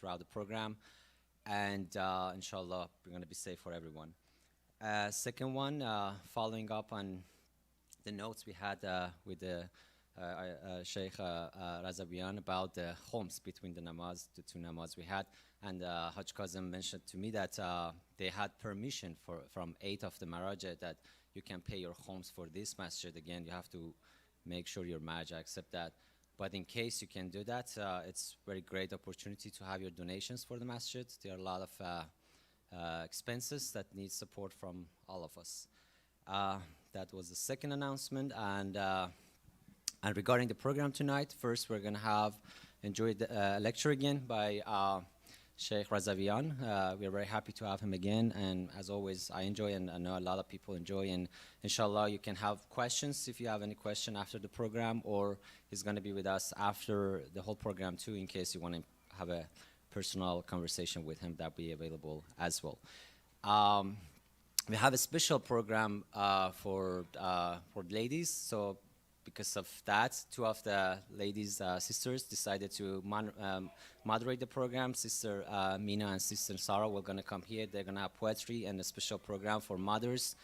throughout the program. And inshallah, we're going to be safe for everyone. Second one, following up on the notes we had with the Sheikh Razavian about the homes between the namaz, the two namaz we had. And Hajj Kazim mentioned to me that they had permission from 8 of the Maraja that you can pay your homes for this masjid. Again, you have to make sure your Maraja accept that. But in case you can do that, it's very great opportunity to have your donations for the masjid. There are a lot of expenses that need support from all of us. That was the second announcement. And regarding the program tonight, first we're going to enjoy the lecture again by Sheikh Razavian. We are very happy to have him again, and as always, I enjoy, and I know a lot of people enjoy, and inshallah you can have questions if you have any question after the program, or he's going to be with us after the whole program too, in case you want to have a personal conversation with him. That'll be available as well. We have a special program for ladies, so because of that, 2 of the ladies, sisters, decided to moderate the program. Sister Mina and Sister Zahra were going to come here. They're going to have poetry and a special program for mothers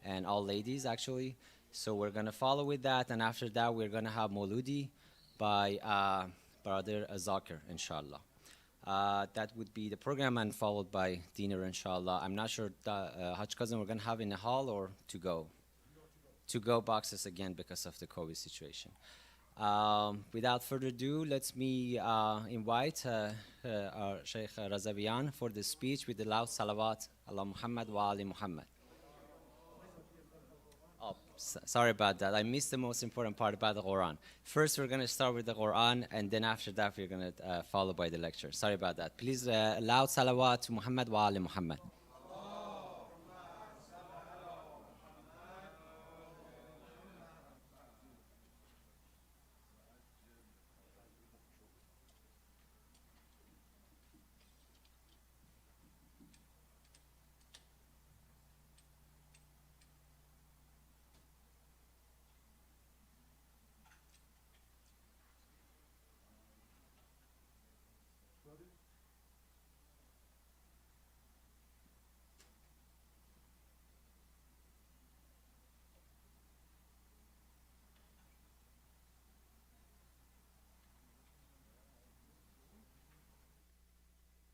and all ladies, actually. So we're going to follow with that. And after that, we're going to have Mauludi by Brother Zakir, inshallah. That would be the program, and followed by dinner, inshallah. I'm not sure, Hajj Cousin, we're going to have in the hall or to go? To-go boxes again because of the COVID situation. Without further ado, let me invite our Sheikh Razavian for the speech with the loud salawat, Allah Muhammad wa Ali Muhammad. Oh, sorry about that. I missed the most important part about the Quran. First, we're going to start with the Quran, and then after that, we're going to follow by the lecture. Sorry about that. Please, loud salawat to Muhammad wa Ali Muhammad.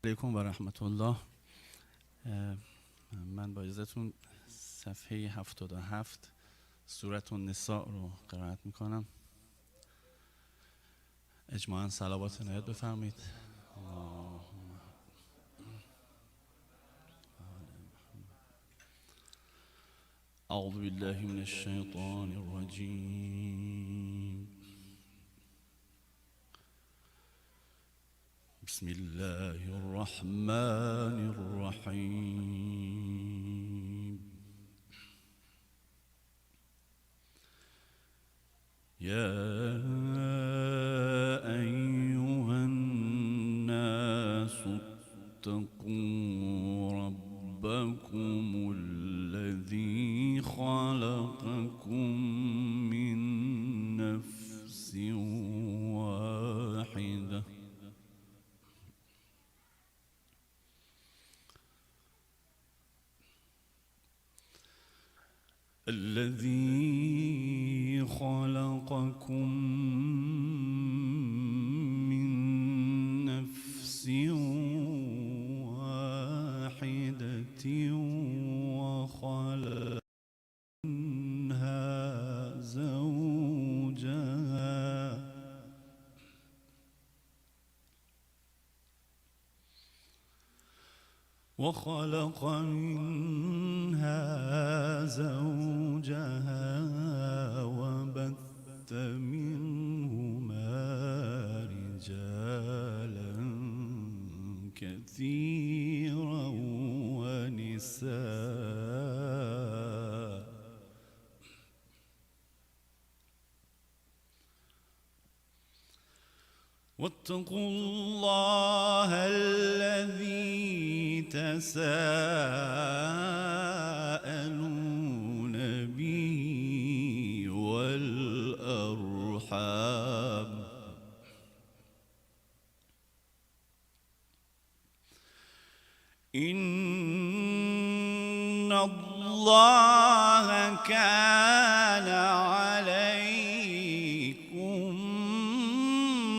علیکم و رحمت الله. من با اجازهتون صفحه 77 سورة النساء رو قرائت میکنم. اجماعاً صلوات عنایت بفرمایید. اعوذ بالله من الشیطان الرجیم. بسم الله الرحمن الرحيم. يا أيها الناس اتقوا ربكم الذي خلقكم من نفس واحدة الذي خلقكم من نفس واحدة وخلق منها زوجها وخلق منها زوجها وبث منهما رجالا كثيرا ونساء واتقوا الله الذي تساءلون به والأرحام إن الله كان عليكم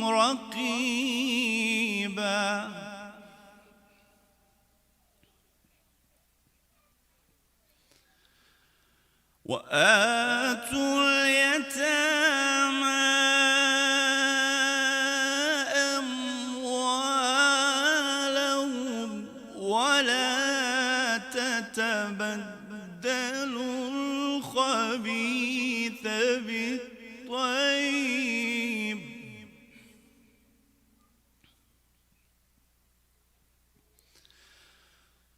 رقيبا وآتوا اليتامى أموالهم ولا تتبدلوا الخبيث بالطيب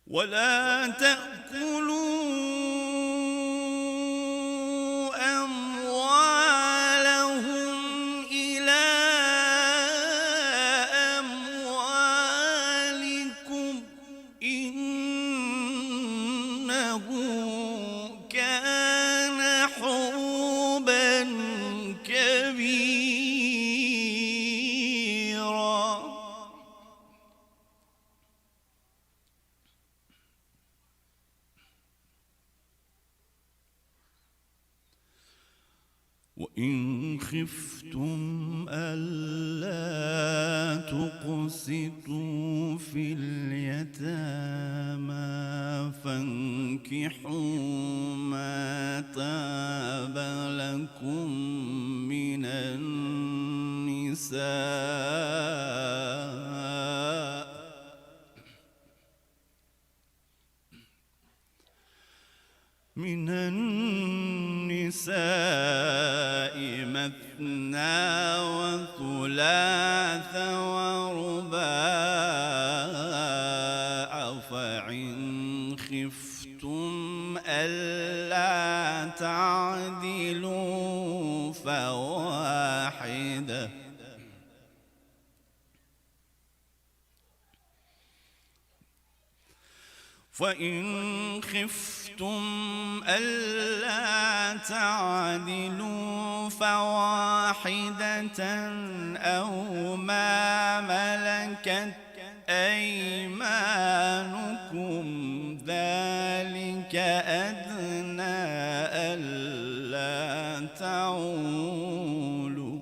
ولا تأكلوا وإن خفتم ألا تقسطوا في اليتامى فانكحوا ما طاب لكم من النساء مثنى وثلاث ورباع فإن خفتم ألا تعدلوا فواحدة فإن خفتم ألا تعدلوا فواحدة أو ما ملكت أيمانكم ذلك أدنى ألا تعولوا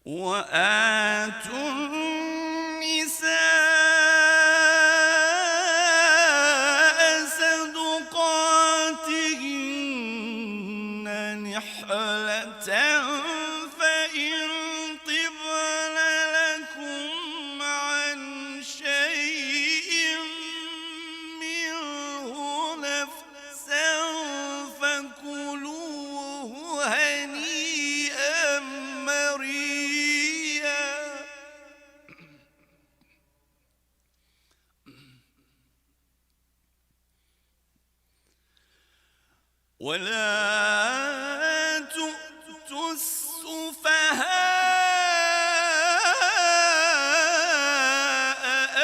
وآتوا النساء صدقاتهن نحلة فإن طبن لكم عن شيء منه نفسا فكلوه هنيئا مريئا ولا تؤتوا السفهاء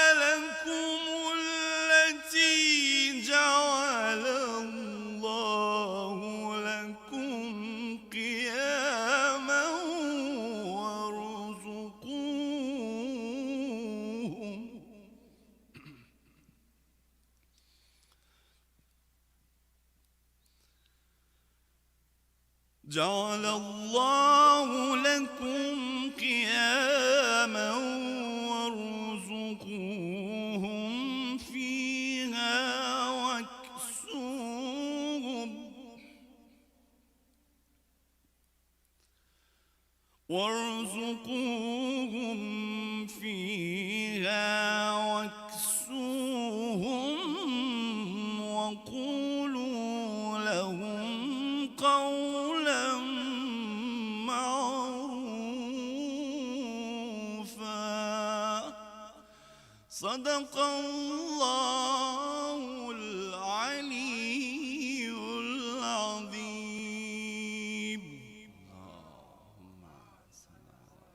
أموالكم التي جعل الله لكم قياما وارزقوهم جعل الله لكم قياما وارزقوهم فيها واكسوهم وقولوا لهم قولا معروفا صدق الله العلي العظيم. اللهم صل على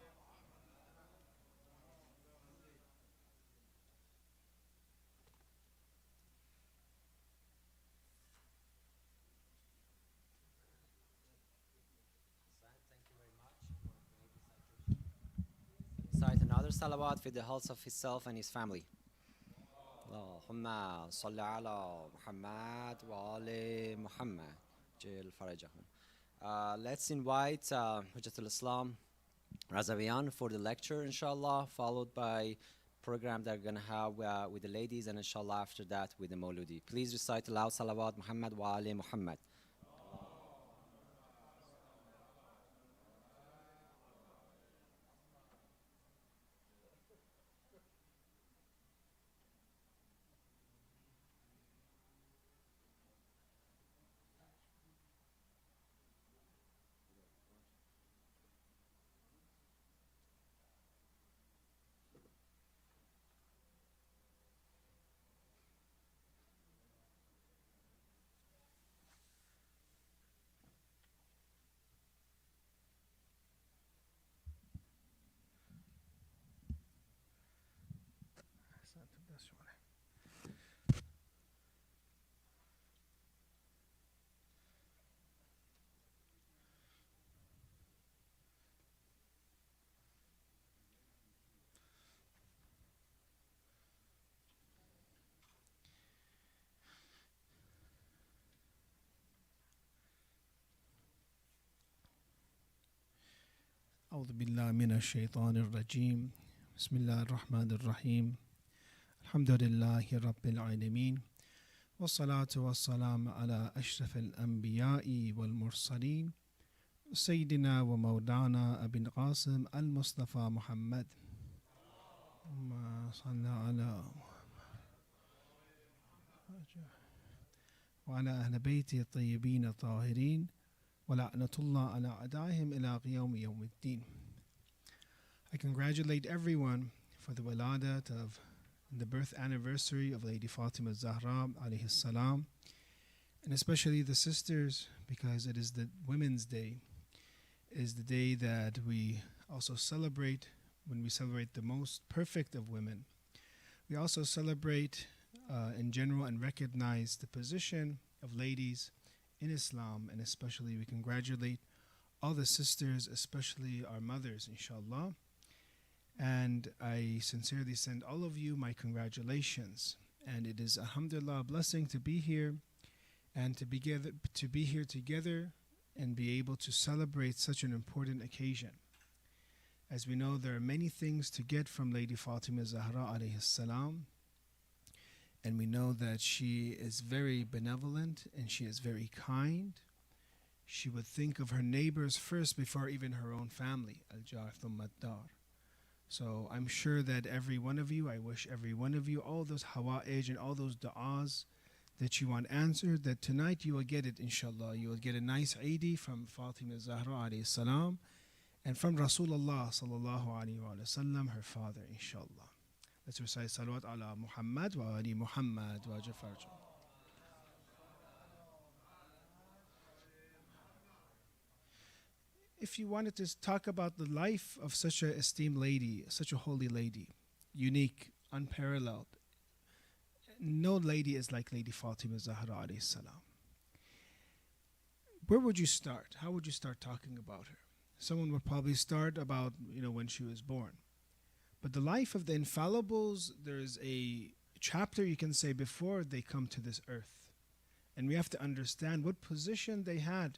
another salawat for the health of himself and his family. اللهم صل على محمد وآل محمد جل فرجهم. Let's invite Hujjatul Islam Razavian for the lecture, inshallah, followed by program that we're going to have with the ladies, and inshallah after that with the Mauludi. Please recite aloud salawat Muhammad wa ali Muhammad. أعوذ بالله من الشيطان الرجيم بسم الله الرحمن الرحيم الحمد لله رب العالمين والصلاة والسلام على أشرف الأنبياء والمرسلين سيدنا ومولانا أبي القاسم المصطفى محمد اللهم صل على وعلى أهل بيته الطيبين الطاهرين ولعنة الله على أعدائهم إلى يوم الدين. I congratulate everyone for the wiladat of the birth anniversary of Lady Fatima Zahra alayhi salam, and especially the sisters, because it is the Women's Day. It is the day that we also celebrate when we celebrate the most perfect of women. We also celebrate in general and recognize the position of ladies in Islam, and especially we congratulate all the sisters, especially our mothers, inshallah. And I sincerely send all of you my congratulations. And it is, alhamdulillah, a blessing to be here and to be here together and be able to celebrate such an important occasion. As we know, there are many things to get from Lady Fatima Zahra alayhi salam. And we know that she is very benevolent and she is very kind. She would think of her neighbors first before even her own family. Al-jar thumma ad-dar. So I'm sure that every one of you, I wish every one of you, all those hawa'ij and all those du'as that you want answered, that tonight you will get it, inshallah. You will get a nice Eidi from Fatima Zahra alayhi salam and from Rasulullah sallallahu alayhi wa sallam, her father, inshallah. Let's recite salawat ala Muhammad wa ali Muhammad wa jafarju. If you wanted to talk about the life of such an esteemed lady, such a holy lady, unique, unparalleled, no lady is like Lady Fatima Zahra alayhi salam. Where would you start? How would you start talking about her? Someone would probably start about, when she was born. But the life of the infallibles, there's a chapter you can say before they come to this earth. And we have to understand what position they had.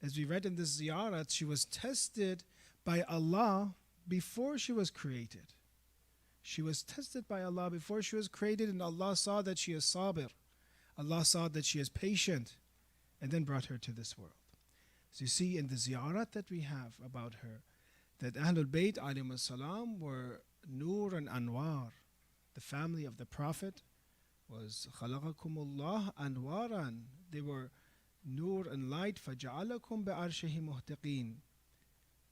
As we read in this ziyarat, she was tested by Allah before she was created. She was tested by Allah before she was created, and Allah saw that she is sabir. Allah saw that she is patient, and then brought her to this world. So you see in the ziyarat that we have about her, that Ahlul Bayt alayhi salam were Nur and Anwar. The family of the Prophet was Khalaqakumullah Anwaran. They were Nur and light. فَجَعَلَكُمْ بِعَرْشِهِ مُهْتَقِينَ.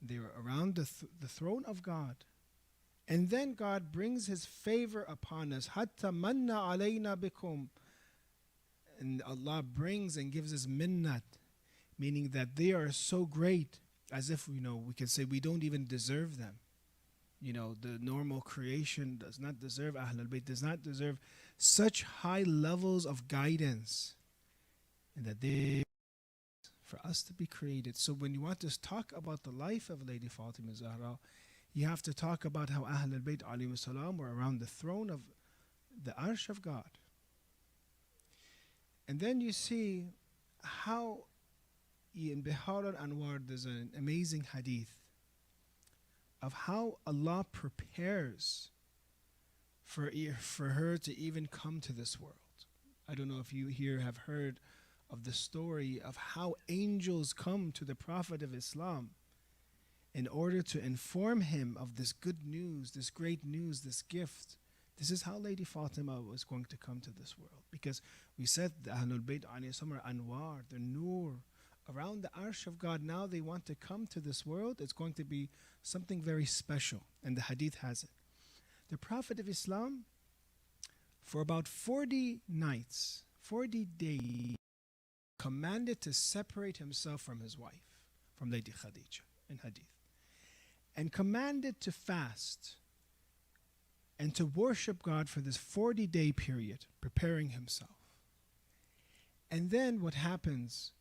They were around the throne of God. And then God brings His favor upon us. حَتَّى مَنَّ عَلَيْنَا بِكُمْ. And Allah brings and gives us minnat, meaning that they are so great, as if, we can say we don't even deserve them. The normal creation does not deserve Ahlul Bayt, does not deserve such high levels of guidance, and that they for us to be created. So when you want to talk about the life of Lady Fatima Zahra, You have to talk about how Ahl al-Bayt alayhi salam were around the throne of the Arsh of God. And then you see how in Bihar al-Anwar there's an amazing hadith of how Allah prepares for her to even come to this world. I don't know if you here have heard of the story of how angels come to the Prophet of Islam in order to inform him of this good news, this great news, this gift. This is how Lady Fatima was going to come to this world. Because we said the Ahlul Bayt alayhi salam are Anwar, they're Noor. Around the Arsh of God, now they want to come to this world. It's going to be something very special. And the hadith has it. The Prophet of Islam, for about 40 nights, 40 days, commanded to separate himself from his wife, from Lady Khadija in hadith, and commanded to fast and to worship God for this 40-day period, preparing himself. And then what happens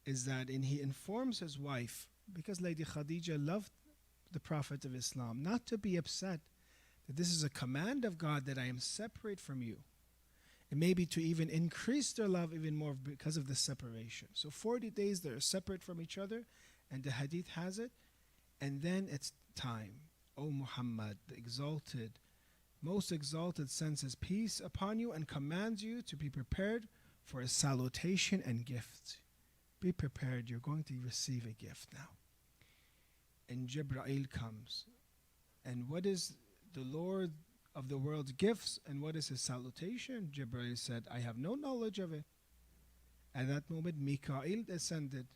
is that he informs his wife, because Lady Khadija loved the Prophet of Islam, not to be upset that this is a command of God that I am separate from you. And maybe to even increase their love even more because of the separation. So 40 days they're separate from each other, and the hadith has it. And then it's time. O Muhammad, the exalted, most exalted sends his peace upon you and commands you to be prepared for a salutation and gift. Be prepared, you're going to receive a gift now. And Jibreel comes. And what is the Lord of the world's gifts and what is his salutation? Jibreel said, I have no knowledge of it. At that moment, Mikael descended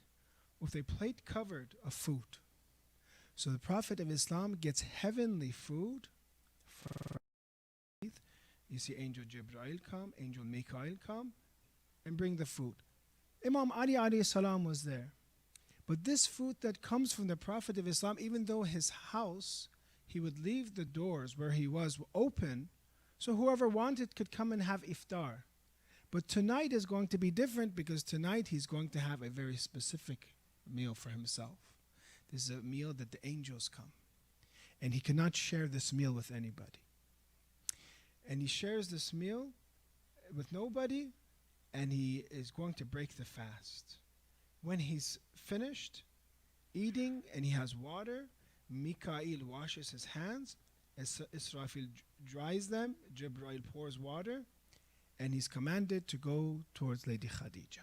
with a plate covered of food. So the Prophet of Islam gets heavenly food. You see Angel Jibreel come, Angel Mikael come, and bring the food. Imam Ali alayhi salam was there. But this food that comes from the Prophet of Islam, even though his house, he would leave the doors where he was open, so whoever wanted could come and have iftar. But tonight is going to be different because tonight he's going to have a very specific meal for himself. This is a meal that the angels come. And he cannot share this meal with anybody. And he shares this meal with nobody, and he is going to break the fast. When he's finished eating and he has water, Mikael washes his hands, Israfil dries them, Jibreel pours water, and he's commanded to go towards Lady Khadija.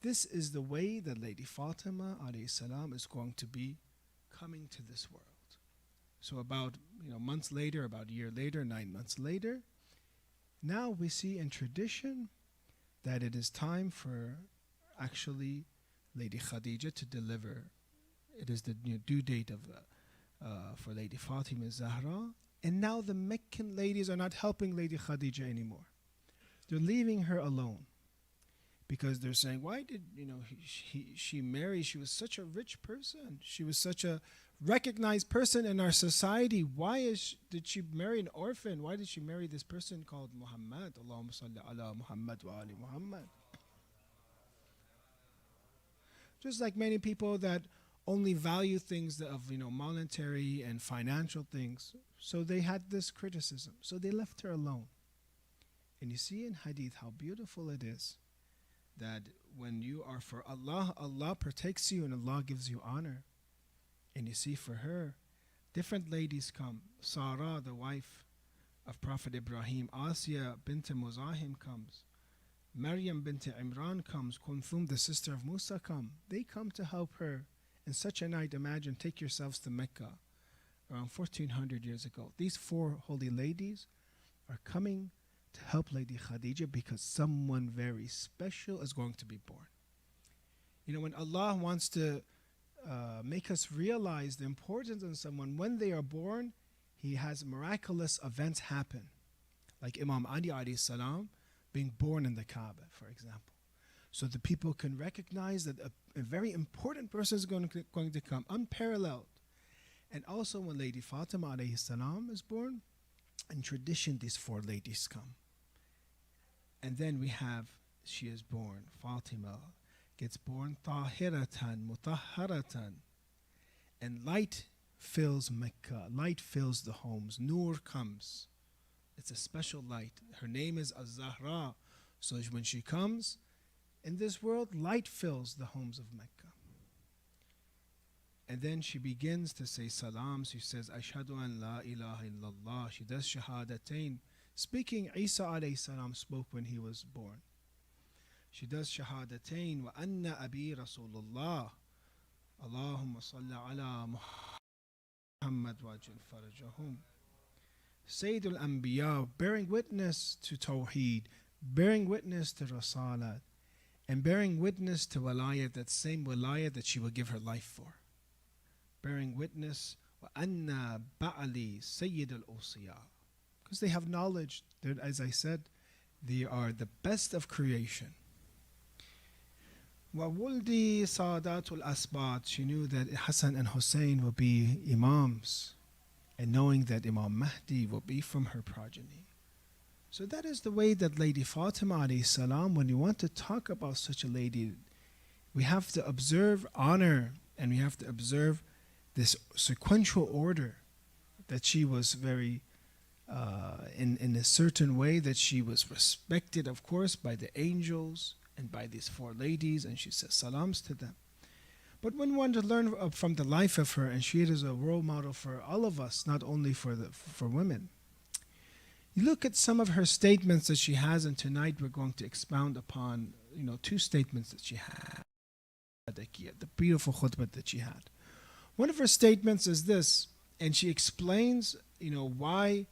This is the way that Lady Fatima alayhi salam is going to be coming to this world. So about months later, about a year later, 9 months later, now we see in tradition that it is time for actually Lady Khadija to deliver. It is the due date of for Lady Fatima Zahra. And now the Meccan ladies are not helping Lady Khadija anymore. They're leaving her alone. Because they're saying, why did she marry? She was such a rich person. She was such a recognized person in our society. Why did she marry an orphan? Why did she marry this person called Muhammad? Allahumma salli ala Muhammad wa ali Muhammad. Just like many people that only value things of monetary and financial things. So they had this criticism. So they left her alone. And you see in hadith how beautiful it is that when you are for Allah, Allah protects you and Allah gives you honor. And you see for her, different ladies come. Zahra, the wife of Prophet Ibrahim. Asya bint Muzahim comes. Maryam bint Imran comes. Kulthum, the sister of Musa, come. They come to help her. In such a night, imagine, take yourselves to Mecca around 1400 years ago. These 4 holy ladies are coming to help Lady Khadija because someone very special is going to be born. When Allah wants to make us realize the importance of someone, when they are born, He has miraculous events happen. Like Imam Ali alayhi salam being born in the Kaaba, for example. So the people can recognize that a very important person is going to come, unparalleled. And also when Lady Fatima alayhi salam is born, in tradition these 4 ladies come. And then we have, she is born, Fatima gets born, tahiratan, mutahharatan. And light fills Mecca. Light fills the homes. Nur comes. It's a special light. Her name is Zahra. So when she comes in this world, light fills the homes of Mecca. And then she begins to say salam. She says, Ashhadu an la ilaha illallah. She does shahadatain. Speaking, Isa alayhi salam spoke when he was born. She does shahadatain. Wa anna abi Rasulullah. Allahumma salli ala Muhammad wajil farajahum. Seyyed al-Anbiya, bearing witness to Tawheed, bearing witness to Rasalat, and bearing witness to Walayat, that same Walayat that she will give her life for. Bearing witness, وَأَنَّا بَعْلِي سَيِّدَ الْأُوصِيَا. Because they have knowledge. As I said, they are the best of creation. وَوُلْدِي سَادَاتُ الْأَسْبَاطِ. She knew that Hassan and Hussein will be imams, and knowing that Imam Mahdi will be from her progeny. So that is the way that Lady Fatima alayhi salam, when you want to talk about such a lady, we have to observe honor, and we have to observe this sequential order, that she was very, in a certain way, that she was respected, of course, by the angels and by these four ladies, and she says salams to them. But when we want to learn from the life of her, and she is a role model for all of us, not only for women. You look at some of her statements that she has, and tonight we're going to expound upon, two statements that she had, the beautiful khutbah that she had. One of her statements is this, and she explains, why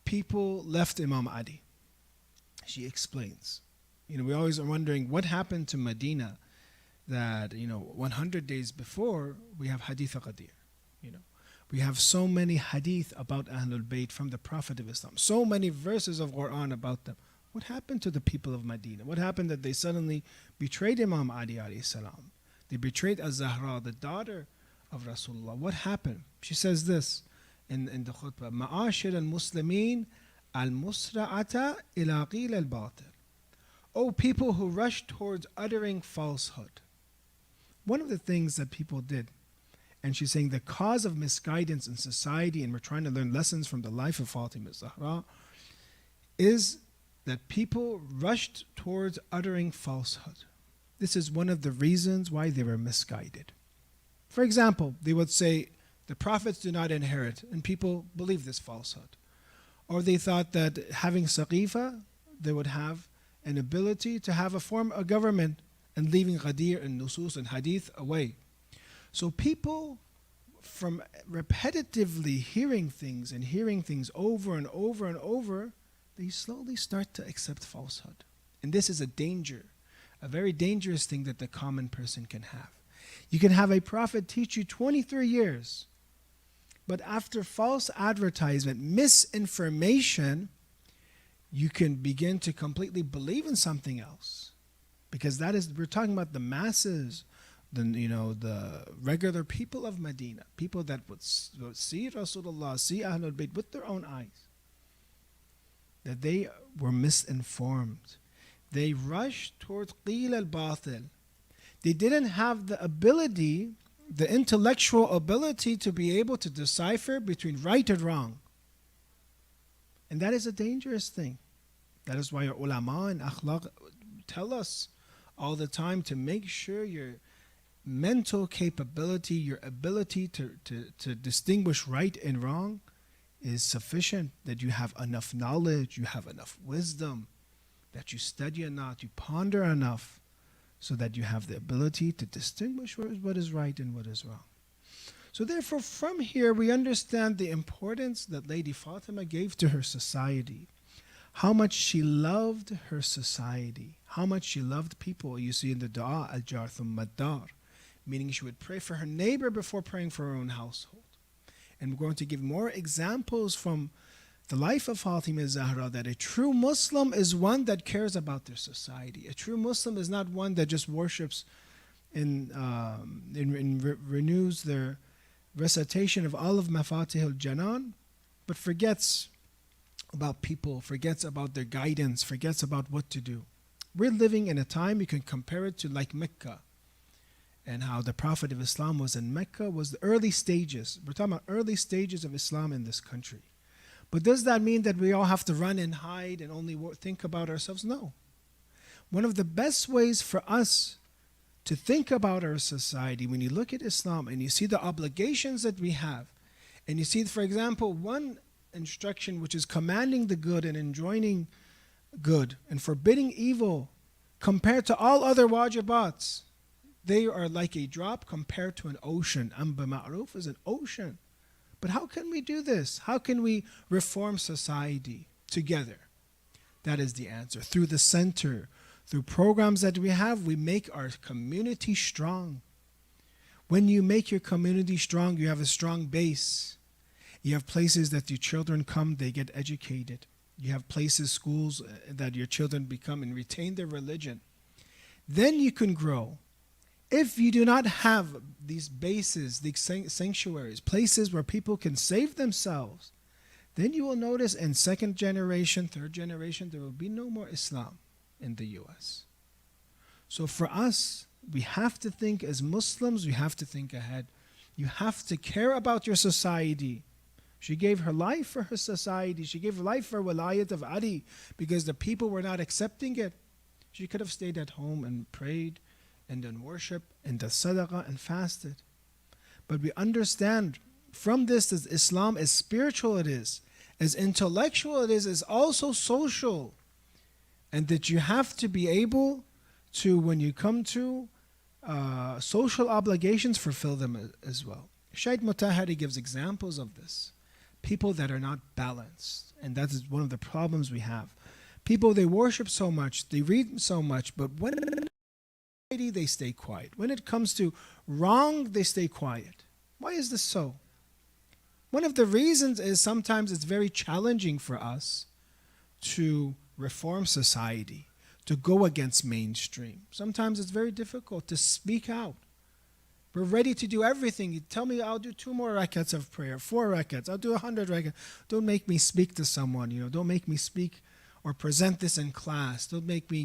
people left Imam Ali. She explains. We always are wondering what happened to Medina, that 100 days before we have Hadith Qadir. We have so many hadith about Ahlul Bayt from the Prophet of Islam, so many verses of Quran about them. What happened to the people of Medina? What happened that they suddenly betrayed Imam Ali alayhi salam? They betrayed Zahra, the daughter of Rasulullah. What happened? She says this in the khutbah, Ma'ashir al-Muslimin al-Musra'ata ila qil al-Batil. Oh, people who rush towards uttering falsehood. One of the things that people did, and she's saying the cause of misguidance in society, and we're trying to learn lessons from the life of Fatima Zahra, is that people rushed towards uttering falsehood. This is one of the reasons why they were misguided. For example, they would say the prophets do not inherit, and people believe this falsehood. Or they thought that having Saqifa, they would have an ability to have a government, and leaving Ghadir and Nusus and Hadith away. So people, from repetitively hearing things over and over and over, they slowly start to accept falsehood. And this is a danger, a very dangerous thing that the common person can have. You can have a prophet teach you 23 years, but after false advertisement, misinformation, you can begin to completely believe in something else. Because we're talking about the masses, the regular people of Medina, people that would see Rasulullah, see Ahlul Bayt with their own eyes, that they were misinformed. They rushed towards qil al-batil. They didn't have the ability, the intellectual ability to be able to decipher between right and wrong. And that is a dangerous thing. That is why our ulama and akhlaq tell us all the time to make sure your mental capability, your ability to distinguish right and wrong is sufficient, that you have enough knowledge, you have enough wisdom, that you study enough, you ponder enough, so that you have the ability to distinguish what is right and what is wrong. So therefore, from here, we understand the importance that Lady Fatima gave to her society, how much she loved her society, how much she loved people. You see in the dua, al-jar thumma ad-dar, meaning she would pray for her neighbor before praying for her own household. And we're going to give more examples from the life of Fatima Zahra, that a true Muslim is one that cares about their society. A true Muslim is not one that just worships and renews their recitation of all of Mafatih al-Janan, but forgets about people, forgets about their guidance, forgets about what to do. We're living in a time, you can compare it to like Mecca. and how the Prophet of Islam was in Mecca was the early stages. We're talking about early stages of Islam in this country. But does that mean that we all have to run and hide and only think about ourselves? No. One of the best ways for us to think about our society, when you look at Islam and you see the obligations that we have, and you see, for example, one instruction which is commanding the good and enjoining good and forbidding evil, compared to all other wajibats, they are like a drop compared to an ocean. Amr ma'ruf is an ocean. But how can we do this? How can we reform society together? That is the answer. Through the center, through programs that we have, we make our community strong. When you make your community strong, you have a strong base. You have places that your children come, they get educated. You have places, schools that your children become and retain their religion. Then you can grow. If you do not have these bases, these sanctuaries, places where people can save themselves, then you will notice in second generation, third generation, there will be no more Islam in the U.S. So for us, we have to think as Muslims, we have to think ahead. You have to care about your society. She gave her life for her society. She gave her life for Walayat of Ali because the people were not accepting it. She could have stayed at home and prayed and done worship and done sadaqah and fasted. But we understand from this that Islam, as spiritual it is, as intellectual it is also social. And that you have to be able to, when you come to social obligations, fulfill them as well. Shaykh Mutahari gives examples of this. People that are not balanced. And that is one of the problems we have. People, they worship so much, they read so much, but when they stay quiet. When it comes to wrong, they stay quiet. Why is this so? One of the reasons is sometimes it's very challenging for us to reform society, to go against mainstream. Sometimes it's very difficult to speak out. We're ready to do everything. You tell me I'll do 2 more rakats of prayer, 4 rakats, I'll do 100 rakats. Don't make me speak to someone, don't make me speak or present this in class. Don't make me,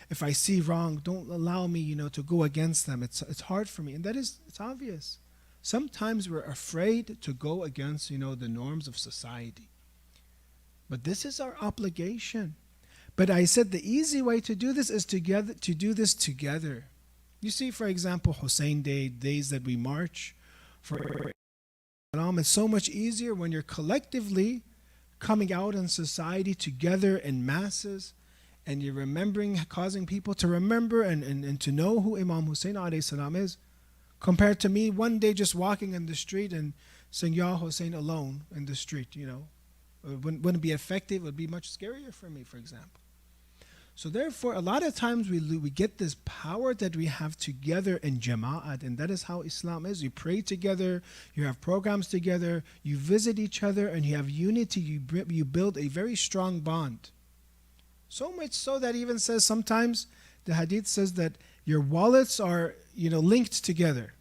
if I see wrong, don't allow me, to go against them. It's hard for me. And it's obvious. Sometimes we're afraid to go against, the norms of society. But this is our obligation. But I said the easy way to do this is to do this together. You see, for example, Hussein Day, days that we march for Islam, it's so much easier when you're collectively coming out in society together in masses, and you're remembering, causing people to remember and to know who Imam Hussein alayhi salam is, compared to me one day just walking in the street and saying Ya Hussein alone in the street. It wouldn't be effective. It would be much scarier for me, for example. So therefore, a lot of times we get this power that we have together in jama'at, and that is how Islam is. You pray together, you have programs together, you visit each other, and you have unity. You build a very strong bond. So much so that even says sometimes, the hadith says that your wallets are linked together.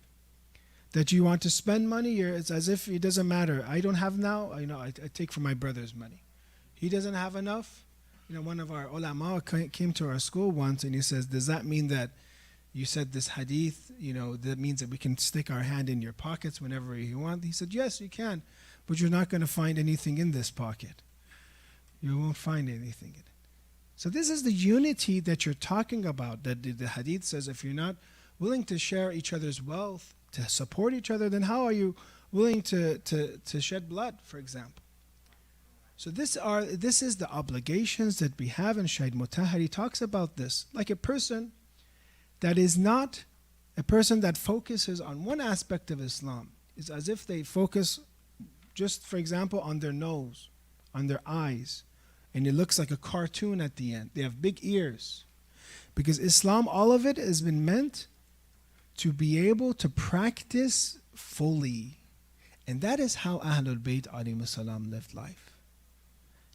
That you want to spend money, it's as if it doesn't matter. I don't have now, I take from my brother's money. He doesn't have enough. One of our ulama came to our school once and he says, does that mean that you said this hadith, that means that we can stick our hand in your pockets whenever you want? He said, yes, you can, but you're not going to find anything in this pocket. You won't find anything in it. So this is the unity that you're talking about, that the hadith says if you're not willing to share each other's wealth, to support each other, then how are you willing to shed blood, for example? So this is the obligations that we have, and Shaykh Mutahari talks about this. Like a person that is not a person that focuses on one aspect of Islam. It's as if they focus just, for example, on their nose, on their eyes, and it looks like a cartoon at the end. They have big ears. Because Islam, all of it has been meant to be able to practice fully. And that is how Ahlul Bayt alayhi salam lived life.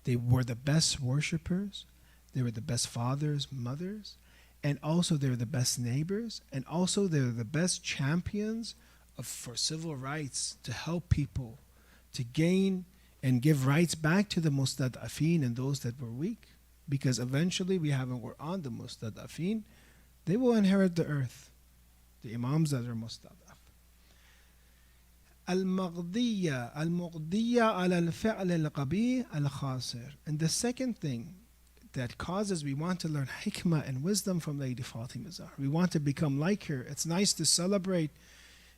They were the best worshippers, they were the best fathers, mothers, and also they were the best neighbors, and also they were the best champions for civil rights, to help people, to gain and give rights back to the mustad'afin and those that were weak. Because eventually we're on the mustad'afin, they will inherit the earth. the Imams that are mustadaf. Al-Maghdiya ala al-fi'l al-qabih al-khasir. And the second thing that causes we want to learn hikmah and wisdom from Lady Fatima Zahra. We want to become like her. It's nice to celebrate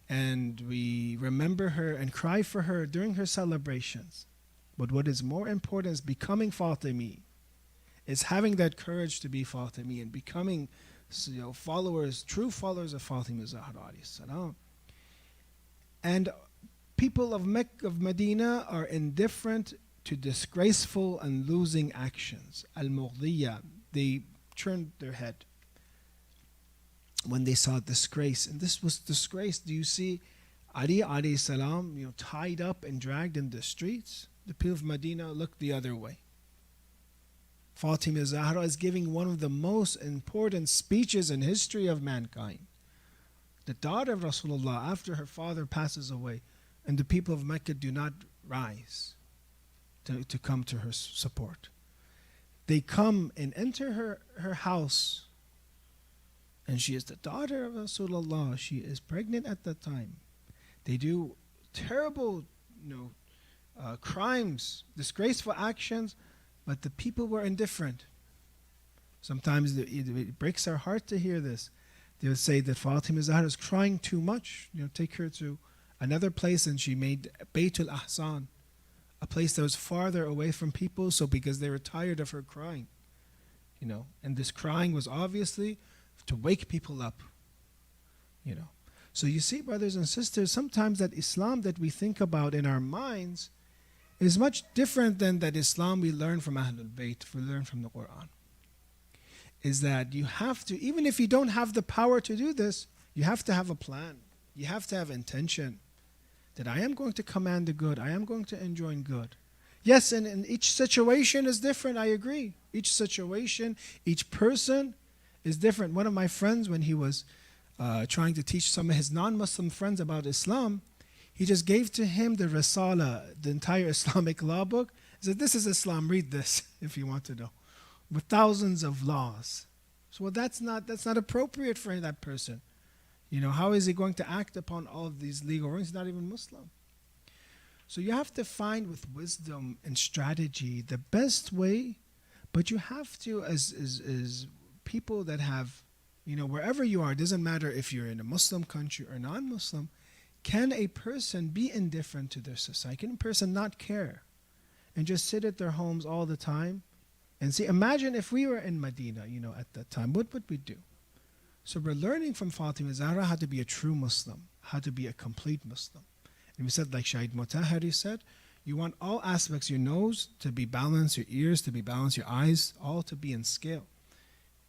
and we remember her and cry for her during her celebrations. But what is more important is becoming Fatimi. Is having that courage to be Fatimi and becoming followers, true followers of Fatima Zahra alayhi salam. And people of Mecca, of Medina, are indifferent to disgraceful and losing actions. Al-Mughdiya, they turned their head when they saw disgrace. And this was disgrace. Do you see Ali alayhi salam, tied up and dragged in the streets? The people of Medina looked the other way. Fatima Zahra is giving one of the most important speeches in history of mankind. The daughter of Rasulullah, after her father passes away, and the people of Mecca do not rise to come to her support. They come and enter her house, and she is the daughter of Rasulullah. She is pregnant at that time. They do terrible crimes, disgraceful actions, but the people were indifferent. Sometimes it breaks our heart to hear this. They would say that Fatima Zahra is crying too much. Take her to another place, and she made Baytul Ahsan, a place that was farther away from people, so because they were tired of her crying. And this crying was obviously to wake people up. So you see, brothers and sisters, sometimes that Islam that we think about in our minds is much different than that Islam we learn from Ahlul Bayt, we learn from the Quran. Is that you have to, even if you don't have the power to do this, you have to have a plan. You have to have intention. That I am going to command the good, I am going to enjoin good. Yes, and each situation is different, I agree. Each situation, each person is different. One of my friends, when he was trying to teach some of his non-Muslim friends about Islam, he just gave to him the Risala, the entire Islamic law book. He said, this is Islam, read this if you want to know. With thousands of laws. So that's not appropriate for that person. How is he going to act upon all of these legal rulings? He's not even Muslim. So you have to find with wisdom and strategy the best way, but you have to, as people that have, wherever you are, it doesn't matter if you're in a Muslim country or non-Muslim, can a person be indifferent to their society? Can a person not care and just sit at their homes all the time and see? Imagine if we were in Medina, at that time, what would we do? So we're learning from Fatima Zahra how to be a true Muslim, how to be a complete Muslim. And we said, like Shaykh Mutahari said, you want all aspects, your nose to be balanced, your ears to be balanced, your eyes, all to be in scale.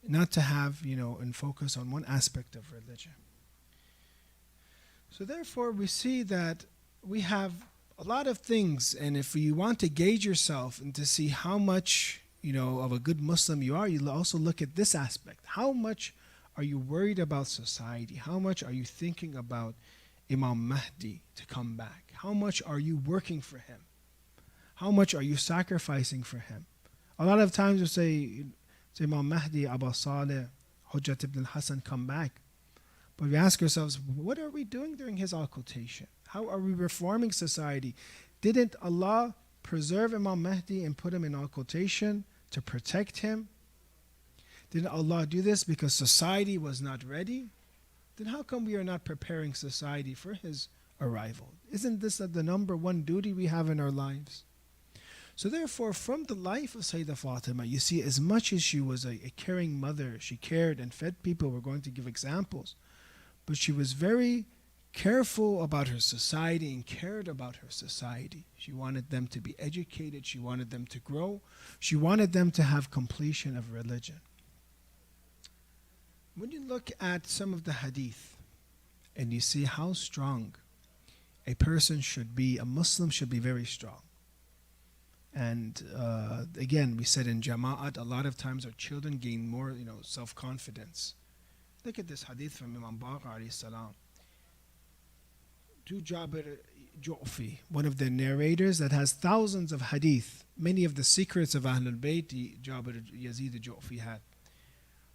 Not to have, and focus on one aspect of religion. So therefore, we see that we have a lot of things, and if you want to gauge yourself and to see how much, of a good Muslim you are, you also look at this aspect. How much are you worried about society? How much are you thinking about Imam Mahdi to come back? How much are you working for him? How much are you sacrificing for him? A lot of times we say Imam Mahdi, Abbas Saleh, Hujjat ibn al-Hasan come back. But we ask ourselves, what are we doing during his occultation? How are we reforming society? Didn't Allah preserve Imam Mahdi and put him in occultation to protect him? Didn't Allah do this because society was not ready? Then how come we are not preparing society for his arrival? Isn't this the number one duty we have in our lives? So therefore, from the life of Sayyidah Fatima, you see, as much as she was a caring mother, she cared and fed people, we're going to give examples, but she was very careful about her society and cared about her society. She wanted them to be educated, she wanted them to grow, she wanted them to have completion of religion. When you look at some of the hadith and you see how strong a person should be, a Muslim should be very strong. And again, we said in Jama'at, a lot of times our children gain more, self-confidence. Look at this hadith from Imam Baqir alayhi salam. To Jabir Ju'fi, one of the narrators that has thousands of hadith, many of the secrets of Ahlul Bayt, Jabir Yazid Ju'fi had.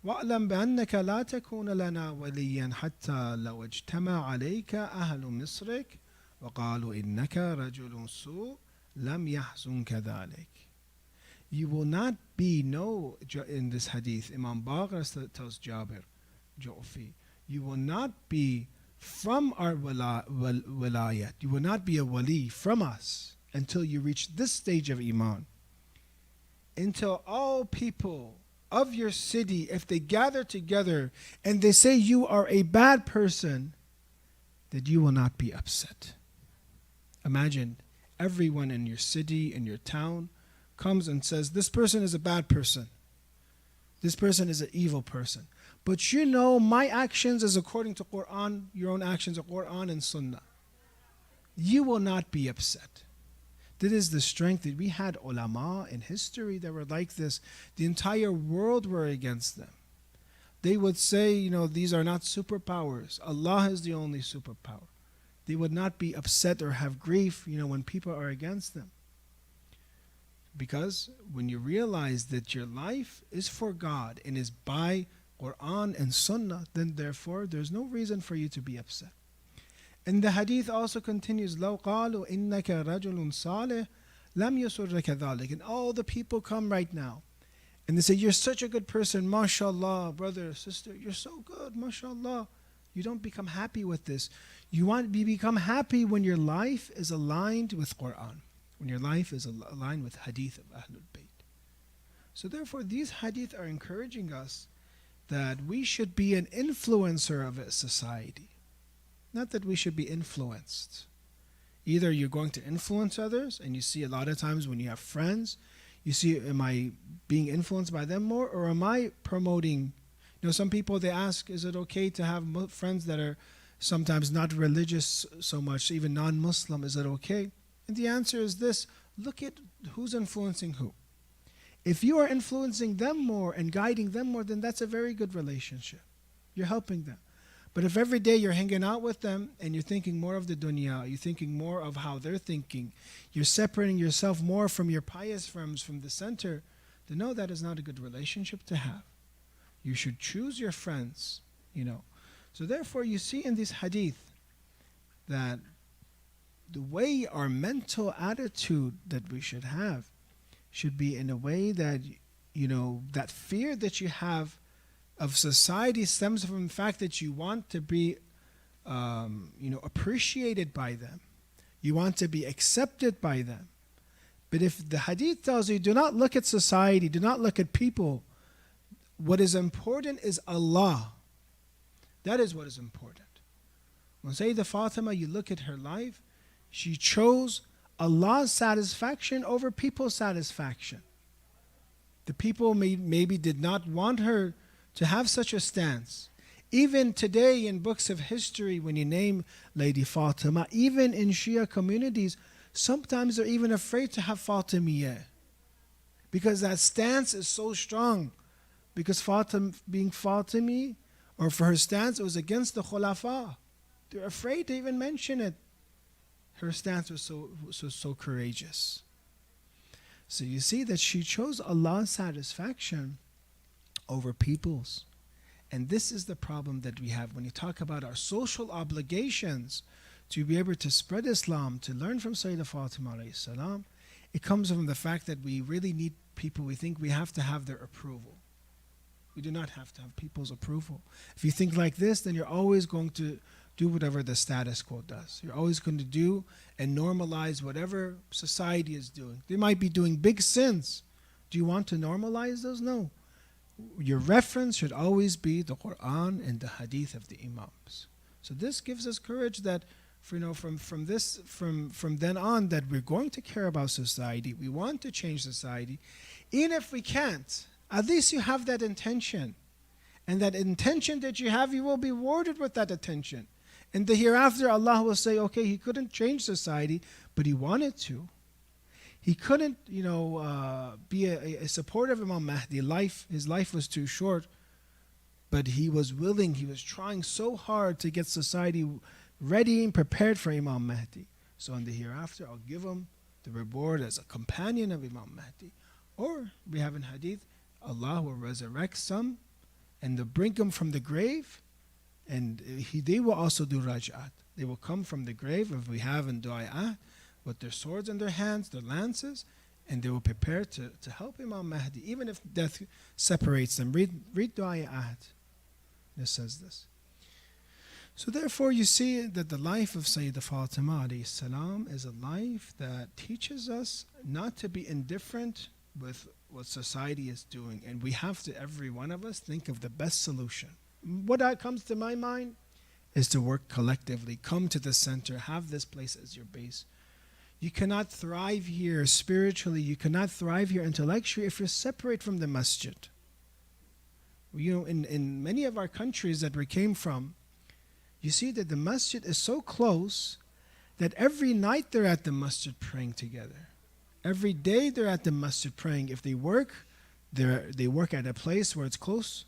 وَأَعْلَمْ بِأَنَّكَ لَا تَكُونَ لَنَا وَلِيًّا حَتَّى لَوْ اجْتَمَعَ عَلَيْكَ أَهْلُ مِصْرِكَ وَقَالُوا إِنَّكَ رَجُلٌ سُوءٌ لَمْ يَحْزُنْكَ ذَلِكَ. You will not be, no, in this hadith, Imam Baqir tells Jabir, Jofi, you will not be from our wilayat, you will not be a wali from us until you reach this stage of Iman. Until all people of your city, if they gather together and they say you are a bad person, that you will not be upset. Imagine everyone in your city, in your town, comes and says, this person is a bad person. This person is an evil person. But you know my actions is according to Quran, your own actions are Quran and Sunnah. You will not be upset. That is the strength that we had ulama in history that were like this. The entire world were against them. They would say, these are not superpowers. Allah is the only superpower. They would not be upset or have grief, when people are against them. Because when you realize that your life is for God and is by Quran and Sunnah, then therefore there's no reason for you to be upset. And the hadith also continues, لَوْ قَالُوا إِنَّكَ رَجُلٌ صَالِحٌ لَمْ يَسُرَّكَ ذَلِكَ. And all the people come right now and they say, you're such a good person, mashallah, brother, sister, you're so good, mashallah. You don't become happy with this. You become happy when your life is aligned with Quran, when your life is aligned with hadith of Ahlul Bayt. So therefore these hadith are encouraging us that we should be an influencer of a society. Not that we should be influenced. Either you're going to influence others, and you see a lot of times when you have friends, you see, am I being influenced by them more, or am I promoting? Some people, they ask, is it okay to have friends that are sometimes not religious so much, even non-Muslim, is it okay? And the answer is this: look at who's influencing who. If you are influencing them more and guiding them more, then that's a very good relationship. You're helping them. But if every day you're hanging out with them and you're thinking more of the dunya, you're thinking more of how they're thinking, you're separating yourself more from your pious friends, from the center, then no, that is not a good relationship to have. You should choose your friends, So therefore you see in this hadith that the way our mental attitude that we should have should be in a way that, that fear that you have of society stems from the fact that you want to be, appreciated by them. You want to be accepted by them. But if the hadith tells you, do not look at society, do not look at people, what is important is Allah. That is what is important. When Sayyidah Fatima, you look at her life, she chose Allah's satisfaction over people's satisfaction. The people maybe did not want her to have such a stance. Even today in books of history, when you name Lady Fatima, even in Shia communities, sometimes they're even afraid to have Fatimiyya, because that stance is so strong. Because Fatima being Fatimi, or for her stance, it was against the Khulafa. They're afraid to even mention it. Her stance was so courageous. So you see that she chose Allah's satisfaction over people's. And this is the problem that we have when you talk about our social obligations to be able to spread Islam, to learn from Sayyidah Fatima alayhi salam. It comes from the fact that we really need people, we think we have to have their approval. We do not have to have people's approval. If you think like this, then you're always going to do whatever the status quo does. You're always going to do and normalize whatever society is doing. They might be doing big sins. Do you want to normalize those? No. Your reference should always be the Quran and the Hadith of the Imams. So this gives us courage that, from then on, that we're going to care about society. We want to change society, even if we can't. At least you have that intention. And that intention that you have, you will be rewarded with that attention. In the hereafter, Allah will say, okay, he couldn't change society, but he wanted to. He couldn't, be a supporter of Imam Mahdi. His life was too short, but he was willing, he was trying so hard to get society ready and prepared for Imam Mahdi. So in the hereafter, I'll give him the reward as a companion of Imam Mahdi. Or we have in Hadith, Allah will resurrect some and they'll bring them from the grave, and they will also do raj'at. They will come from the grave, if we have in du'a'at, with their swords in their hands, their lances, and they will prepare to help Imam Mahdi, even if death separates them. Read du'a'at. This says this. So therefore you see that the life of Sayyida Fatima alayhi salam is a life that teaches us not to be indifferent with what society is doing. And we have to, every one of us, think of the best solution. What comes to my mind is to work collectively, come to the center, have this place as your base. You cannot thrive here spiritually, you cannot thrive here intellectually if you're separate from the masjid. You know, in many of our countries that we came from, you see that the masjid is so close that every night they're at the masjid praying together. Every day they're at the masjid praying. If they work, they work at a place where it's close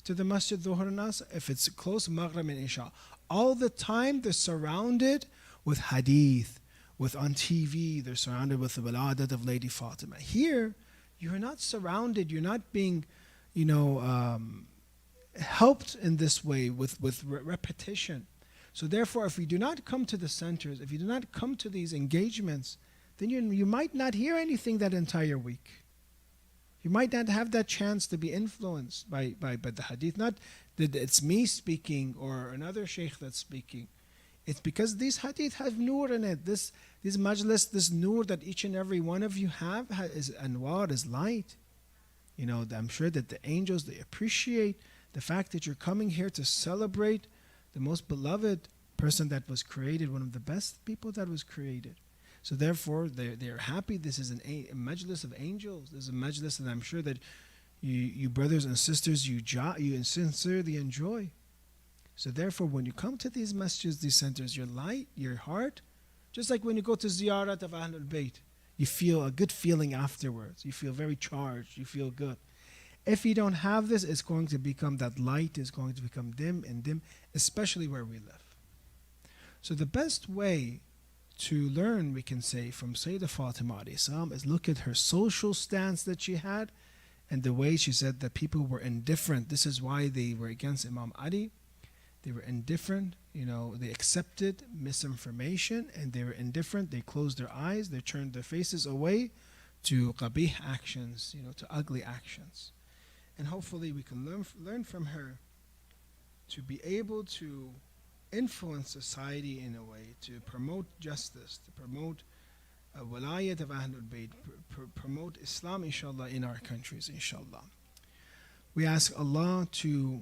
to the masjid dhuhr and asr. If it's close, maghrib and isha. All the time they're surrounded with hadith, with on TV, they're surrounded with the waladat of Lady Fatima. Here, you're not surrounded, you're not being, helped in this way with repetition. So therefore, if we do not come to the centers, if you do not come to these engagements, then you might not hear anything that entire week. You might not have that chance to be influenced by the hadith. Not that it's me speaking or another sheikh that's speaking. It's because these hadith have nur in it. This majlis, this nur that each and every one of you have is anwar, is light. I'm sure that the angels, they appreciate the fact that you're coming here to celebrate the most beloved person that was created, one of the best people that was created. So therefore, they're happy. This is a majlis of angels. This is a majlis that I'm sure that you brothers and sisters, you sincerely enjoy. So therefore, when you come to these masjids, these centers, your light, your heart, just like when you go to ziyarat of Ahlul Bayt, you feel a good feeling afterwards. You feel very charged. You feel good. If you don't have this, it's going to become, that light is going to become dim and dim, especially where we live. So the best way to learn, we can say, from Sayyida Fatima alayhi salam is look at her social stance that she had and the way she said that people were indifferent. This is why they were against Imam Ali. They were indifferent, they accepted misinformation and they were indifferent. They closed their eyes, they turned their faces away to qabih actions, to ugly actions. And hopefully we can learn from her to be able to influence society in a way, to promote justice, to promote walayat of Ahlul Bayt, promote Islam, inshallah, in our countries, inshallah. We ask Allah to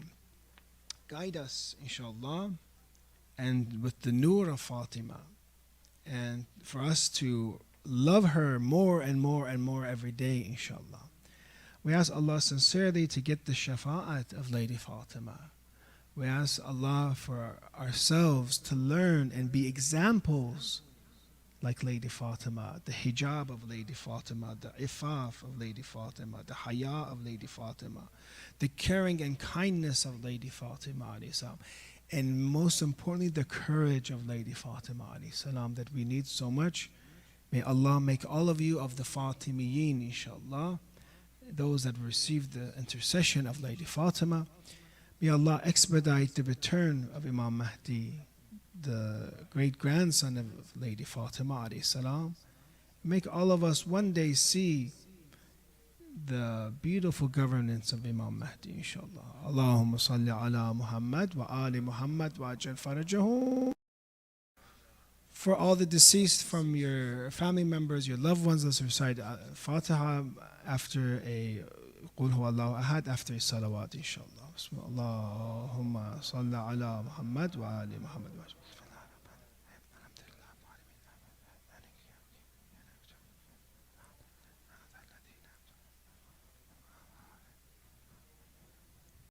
guide us, inshallah, and with the nur of Fatima, and for us to love her more and more and more every day, inshallah. We ask Allah sincerely to get the shafa'at of Lady Fatima. We ask Allah for ourselves to learn and be examples like Lady Fatima, the hijab of Lady Fatima, the ifaf of Lady Fatima, the haya of Lady Fatima, the caring and kindness of Lady Fatima alayhi salam, and most importantly, the courage of Lady Fatima alayhi salam that we need so much. May Allah make all of you of the Fatimiyin, inshallah, those that receive the intercession of Lady Fatima. May Allah expedite the return of Imam Mahdi, the great-grandson of Lady Fatima alayhi salam. Make all of us one day see the beautiful governance of Imam Mahdi, inshallah. Allahumma salli ala Muhammad wa ali Muhammad wa ajal farajahu. For all the deceased from your family members, your loved ones, let's recite Fatiha after a Qul huwa Allahu ahad, after a salawat, inshallah. Allahumma salli ala Muhammad wa ali Muhammad wa ajal.